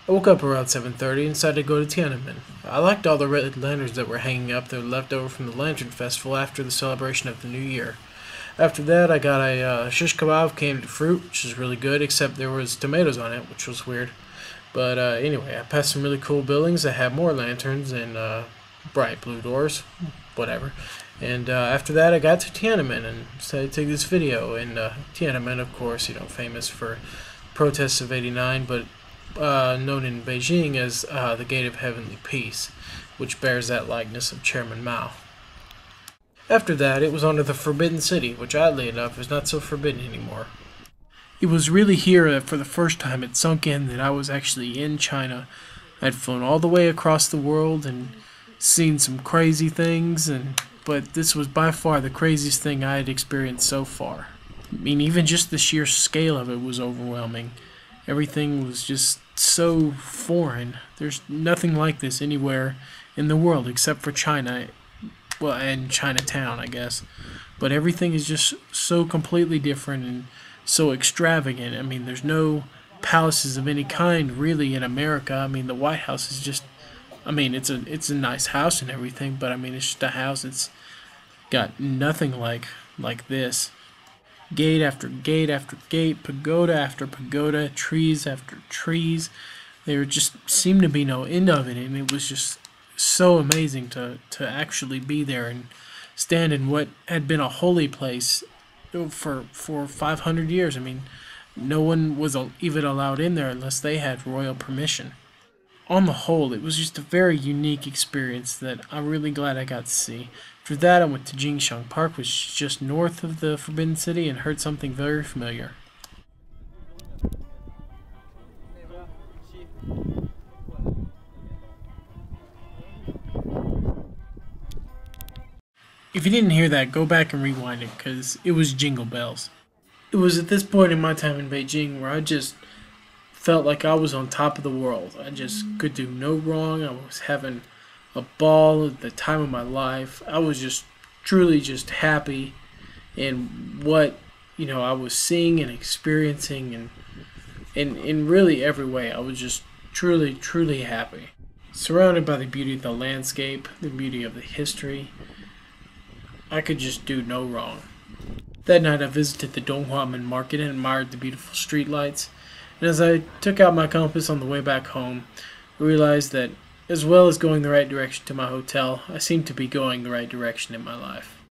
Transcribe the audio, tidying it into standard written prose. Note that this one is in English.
I woke up around 7:30 and decided to go to Tiananmen. I liked all the red lanterns that were hanging up that were left over from the Lantern Festival after the celebration of the New Year. After that, I got a shish kebab candied fruit, which is really good, except there was tomatoes on it, which was weird. But anyway, I passed some really cool buildings that had more lanterns and bright blue doors, whatever. And after that, I got to Tiananmen and decided to take this video. And Tiananmen, of course, famous for protests of '89, but known in Beijing as the Gate of Heavenly Peace, which bears that likeness of Chairman Mao. After that, it was on to the Forbidden City, which oddly enough is not so forbidden anymore. It was really here that for the first time it sunk in that I was actually in China. I'd flown all the way across the world and seen some crazy things, but this was by far the craziest thing I had experienced so far. I mean, even just the sheer scale of it was overwhelming. Everything was just so foreign. There's nothing like this anywhere in the world except for China. Well, and Chinatown, I guess. But everything is just so completely different and so extravagant. I mean, there's no palaces of any kind really in America. I mean, the White House is just, I mean, it's a nice house and everything, but I mean, it's just a house. It's got nothing like this. Gate after gate after gate, pagoda after pagoda, trees after trees. There just seemed to be no end of it, and it was just so amazing to actually be there and stand in what had been a holy place for 500 years. I mean, no one was even allowed in there unless they had royal permission. On the whole, it was just a very unique experience that I'm really glad I got to see. After that, I went to Jingshan Park, which is just north of the Forbidden City, and heard something very familiar. If you didn't hear that, go back and rewind it, because it was Jingle Bells. It was at this point in my time in Beijing where I just felt like I was on top of the world. I just could do no wrong. I was having a ball at the time of my life. I was just truly just happy in what I was seeing and experiencing, and in really every way I was just truly happy. Surrounded by the beauty of the landscape, the beauty of the history, I could just do no wrong. That night I visited the Donghuamen market and admired the beautiful streetlights. And as I took out my compass on the way back home, I realized that as well as going the right direction to my hotel, I seemed to be going the right direction in my life.